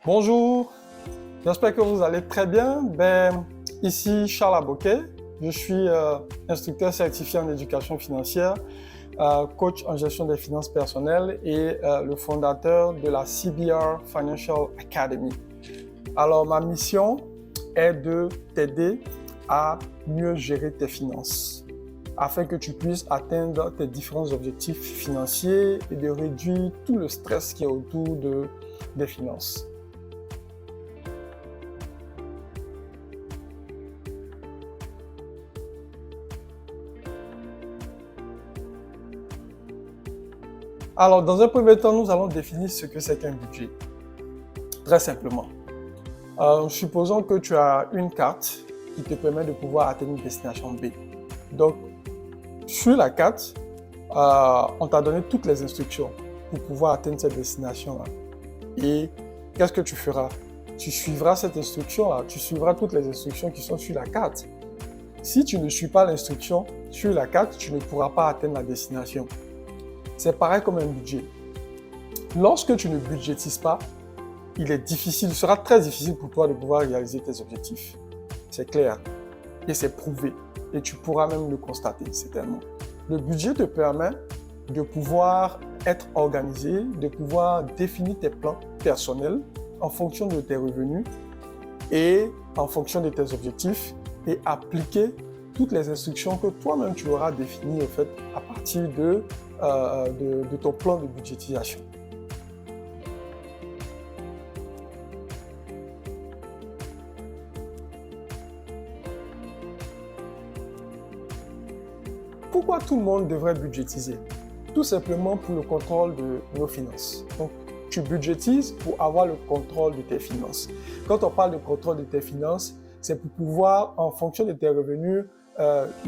Bonjour, j'espère que vous allez très bien. Ici Charles Aboquet, je suis instructeur certifié en éducation financière, coach en gestion des finances personnelles et le fondateur de la CBR Financial Academy. Alors, ma mission est de t'aider à mieux gérer tes finances afin que tu puisses atteindre tes différents objectifs financiers et de réduire tout le stress qui est autour des finances. Alors, dans un premier temps, nous allons définir ce que c'est qu'un budget. Très simplement. Supposons que tu as une carte qui te permet de pouvoir atteindre une destination B. Donc, sur la carte, on t'a donné toutes les instructions pour pouvoir atteindre cette destination-là. Et qu'est-ce que tu feras? Tu suivras cette instruction-là, tu suivras toutes les instructions qui sont sur la carte. Si tu ne suis pas l'instruction sur la carte, tu ne pourras pas atteindre la destination. C'est pareil comme un budget. Lorsque tu ne budgétises pas, il sera très difficile pour toi de pouvoir réaliser tes objectifs. C'est clair et c'est prouvé et tu pourras même le constater certainement. Le budget te permet de pouvoir être organisé, de pouvoir définir tes plans personnels en fonction de tes revenus et en fonction de tes objectifs et appliquer toutes les instructions que toi-même tu auras définies en fait, à partir de ton plan de budgétisation. Pourquoi tout le monde devrait budgétiser? Tout simplement pour le contrôle de nos finances. Donc, tu budgétises pour avoir le contrôle de tes finances. Quand on parle de contrôle de tes finances, c'est pour pouvoir, en fonction de tes revenus,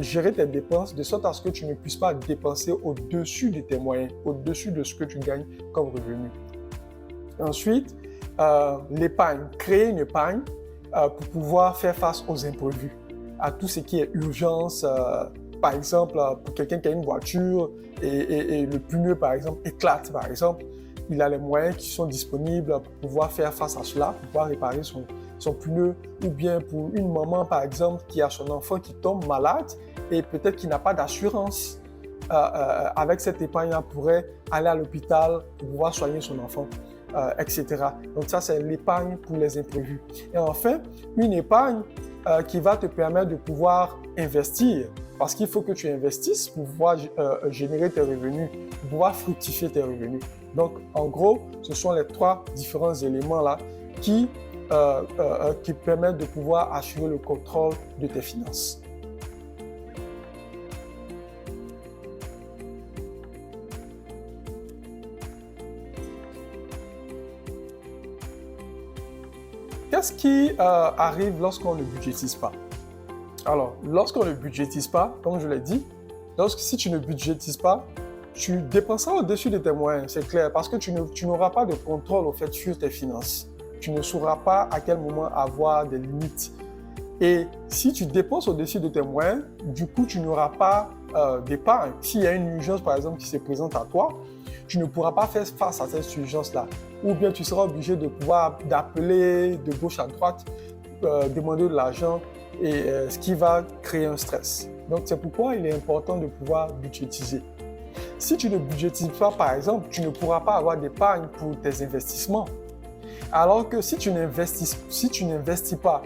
gérer tes dépenses de sorte à ce que tu ne puisses pas dépenser au-dessus de tes moyens, au-dessus de ce que tu gagnes comme revenu. Ensuite, l'épargne, créer une épargne pour pouvoir faire face aux imprévus, à tout ce qui est urgence. Par exemple, pour quelqu'un qui a une voiture et le pneu, par exemple, éclate, par exemple, il a les moyens qui sont disponibles pour pouvoir faire face à cela, pour pouvoir réparer son pneu, ou bien pour une maman, par exemple, qui a son enfant qui tombe malade et peut-être qui n'a pas d'assurance. Avec cette épargne, elle pourrait aller à l'hôpital pour pouvoir soigner son enfant, etc. Donc ça, c'est l'épargne pour les imprévus. Et enfin, une épargne qui va te permettre de pouvoir investir, parce qu'il faut que tu investisses pour pouvoir générer tes revenus, pour pouvoir fructifier tes revenus. Donc, en gros, ce sont les trois différents éléments-là qui permettent de pouvoir assurer le contrôle de tes finances. Qu'est-ce qui arrive lorsqu'on ne budgétise pas? Alors, lorsqu'on ne budgétise pas, comme je l'ai dit, si tu ne budgétises pas, tu dépenseras au-dessus de tes moyens, c'est clair, parce que tu n'auras pas de contrôle au fait sur tes finances. Tu ne sauras pas à quel moment avoir des limites. Et si tu dépenses au-dessus de tes moyens, du coup, tu n'auras pas d'épargne. S'il y a une urgence, par exemple, qui se présente à toi, tu ne pourras pas faire face à cette urgence-là. Ou bien tu seras obligé d'appeler de gauche à droite, demander de l'argent, et ce qui va créer un stress. Donc, c'est pourquoi il est important de pouvoir budgétiser. Si tu ne budgétises pas, par exemple, tu ne pourras pas avoir d'épargne pour tes investissements. Alors que si tu n'investis pas,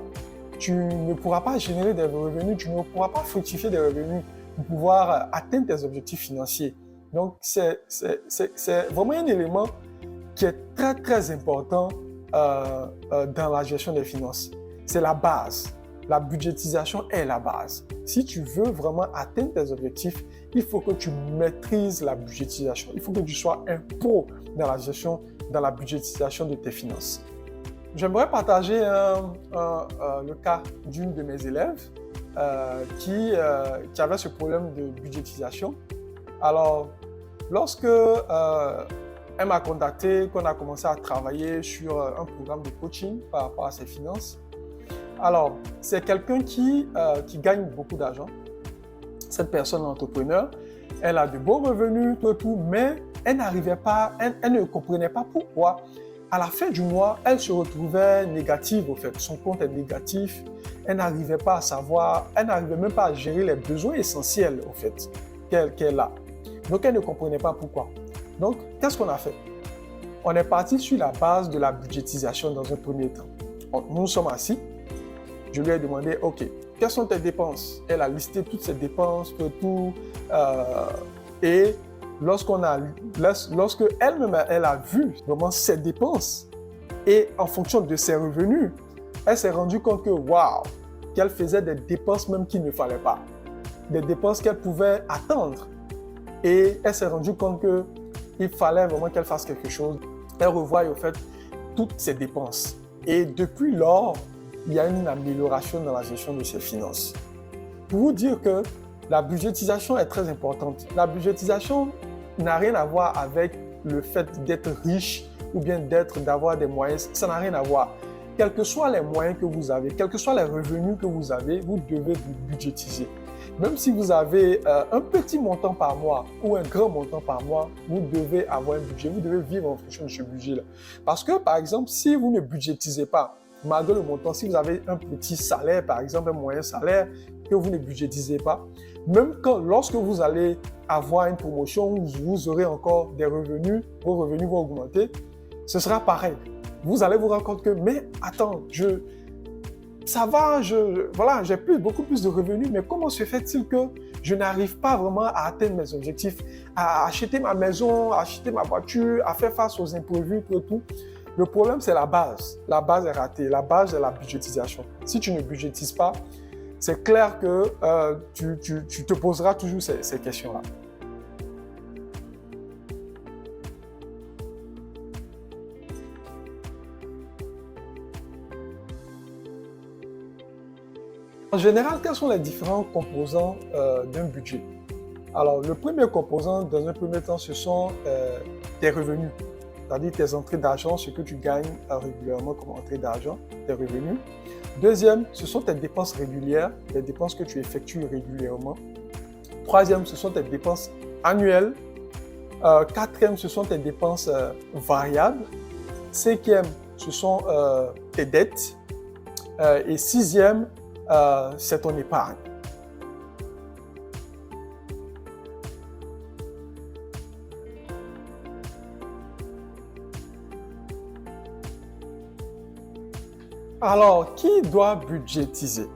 tu ne pourras pas générer des revenus, tu ne pourras pas fructifier des revenus pour pouvoir atteindre tes objectifs financiers. Donc, c'est vraiment un élément qui est très, très important dans la gestion des finances. C'est la base. La budgétisation est la base. Si tu veux vraiment atteindre tes objectifs, il faut que tu maîtrises la budgétisation. Il faut que tu sois un pro dans la budgétisation de tes finances. J'aimerais partager le cas d'une de mes élèves qui avait ce problème de budgétisation. Alors, lorsque elle m'a contacté, qu'on a commencé à travailler sur un programme de coaching par rapport à ses finances, alors, c'est quelqu'un qui gagne beaucoup d'argent. Cette personne est entrepreneur, elle a de bons revenus, tout, mais elle ne comprenait pas pourquoi à la fin du mois, elle se retrouvait négative au fait. Son compte est négatif. Elle n'arrivait pas à savoir, elle n'arrivait même pas à gérer les besoins essentiels au fait qu'elle a. Donc, elle ne comprenait pas pourquoi. Donc, qu'est-ce qu'on a fait? On est parti sur la base de la budgétisation dans un premier temps. Nous nous sommes assis. Je lui ai demandé, OK, quelles sont tes dépenses? Elle a listé toutes ses dépenses, tout. Et lorsque elle-même elle a vu vraiment ses dépenses et en fonction de ses revenus, elle s'est rendue compte que, waouh, qu'elle faisait des dépenses même qu'il ne fallait pas. Des dépenses qu'elle pouvait attendre. Et elle s'est rendue compte qu'il fallait vraiment qu'elle fasse quelque chose. Elle revoit au fait toutes ses dépenses. Et depuis lors, il y a une amélioration dans la gestion de ses finances. Pour vous dire que la budgétisation est très importante. La budgétisation n'a rien à voir avec le fait d'être riche ou bien d'avoir des moyens. Ça n'a rien à voir. Quels que soient les moyens que vous avez, quels que soient les revenus que vous avez, vous devez vous budgétiser. Même si vous avez un petit montant par mois ou un grand montant par mois, vous devez avoir un budget, vous devez vivre en fonction de ce budget-là. Parce que, par exemple, si vous ne budgétisez pas, malgré le montant, si vous avez un petit salaire, par exemple, un moyen salaire, que vous ne budgétisez pas, même lorsque vous allez avoir une promotion où vous aurez encore des revenus, vos revenus vont augmenter, ce sera pareil. Vous allez vous rendre compte que, mais attends, ça va, voilà, j'ai beaucoup plus de revenus, mais comment se fait-il que je n'arrive pas vraiment à atteindre mes objectifs, à acheter ma maison, à acheter ma voiture, à faire face aux imprévus, tout. Le problème, c'est la base. La base est ratée. La base est la budgétisation. Si tu ne budgétises pas, c'est clair que tu te poseras toujours ces questions-là. En général, quels sont les différents composants d'un budget? Alors, le premier composant, dans un premier temps, ce sont tes revenus, c'est-à-dire tes entrées d'argent, ce que tu gagnes régulièrement comme entrée d'argent, tes revenus. Deuxième, ce sont tes dépenses régulières, les dépenses que tu effectues régulièrement. Troisième, ce sont tes dépenses annuelles. Quatrième, ce sont tes dépenses variables. Cinquième, ce sont tes dettes. Et sixième, c'est ton épargne. Alors, qui doit budgétiser?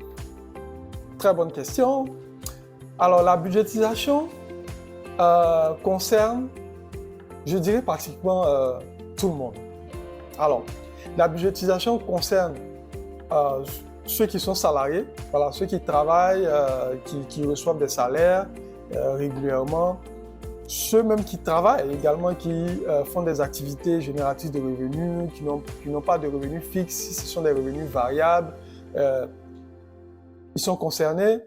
Très bonne question. Alors, la budgétisation concerne, je dirais pratiquement tout le monde. Alors, la budgétisation concerne ceux qui sont salariés, voilà, ceux qui travaillent, qui reçoivent des salaires régulièrement, ceux même qui travaillent également, qui font des activités génératrices de revenus, qui n'ont pas de revenus fixes, si ce sont des revenus variables, ils sont concernés.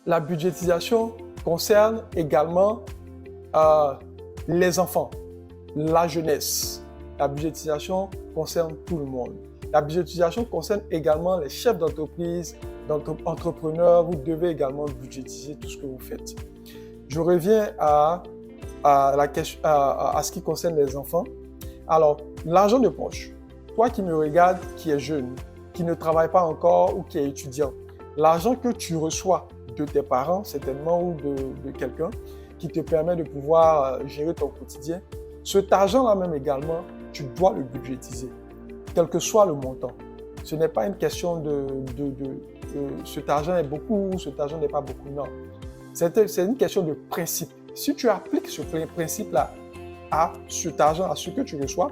La budgétisation concerne également les enfants, la jeunesse. La budgétisation concerne tout le monde. La budgétisation concerne également les chefs d'entreprise, entrepreneurs. Vous devez également budgétiser tout ce que vous faites. Je reviens à ce qui concerne les enfants. Alors, l'argent de poche. Toi qui me regardes, qui es jeune, qui ne travaille pas encore ou qui est étudiant, l'argent que tu reçois de tes parents, certainement, ou de quelqu'un qui te permet de pouvoir gérer ton quotidien, cet argent-là même également, tu dois le budgétiser, quel que soit le montant. Ce n'est pas une question cet argent est beaucoup ou cet argent n'est pas beaucoup, non. C'est une question de principe. Si tu appliques ce principe-là à cet argent, à ce que tu reçois,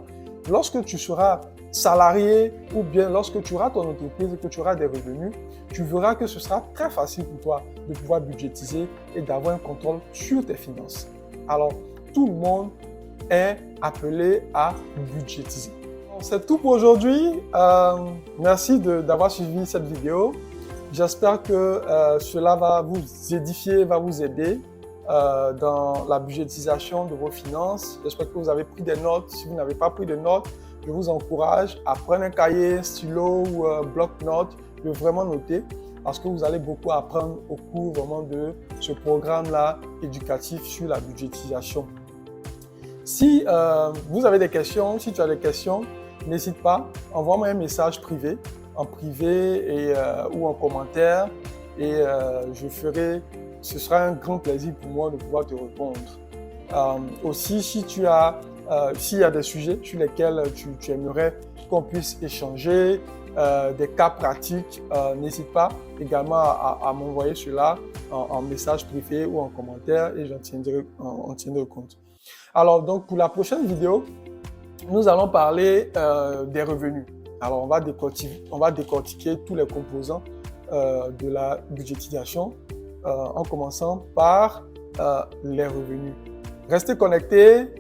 lorsque tu seras salarié ou bien lorsque tu auras ton entreprise et que tu auras des revenus, tu verras que ce sera très facile pour toi de pouvoir budgétiser et d'avoir un contrôle sur tes finances. Alors, tout le monde est appelé à budgétiser. C'est tout pour aujourd'hui. Merci d'avoir suivi cette vidéo. J'espère que cela va vous édifier, va vous aider dans la budgétisation de vos finances. J'espère que vous avez pris des notes. Si vous n'avez pas pris de notes, je vous encourage à prendre un cahier, un stylo ou un bloc-notes, de vraiment noter parce que vous allez beaucoup apprendre au cours vraiment de ce programme-là éducatif sur la budgétisation. Si vous avez des questions, si tu as des questions, n'hésite pas, envoie-moi un message privé, en privé ou en commentaire et ce sera un grand plaisir pour moi de pouvoir te répondre. Aussi, s'il y a des sujets sur lesquels tu aimerais qu'on puisse échanger, des cas pratiques, n'hésite pas également à m'envoyer cela en message privé ou en commentaire et on tiendrai compte. Alors, donc, pour la prochaine vidéo, nous allons parler des revenus. Alors, on va décortiquer tous les composants de la budgétisation en commençant par les revenus. Restez connectés,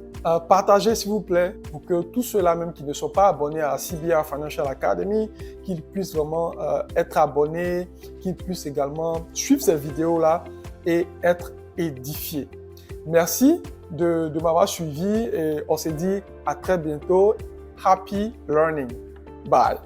partagez s'il vous plaît pour que tous ceux-là même qui ne sont pas abonnés à CBR Financial Academy, qu'ils puissent vraiment être abonnés, qu'ils puissent également suivre ces vidéos-là et être édifiés. Merci de m'avoir suivi et on se dit à très bientôt. Happy learning. Bye.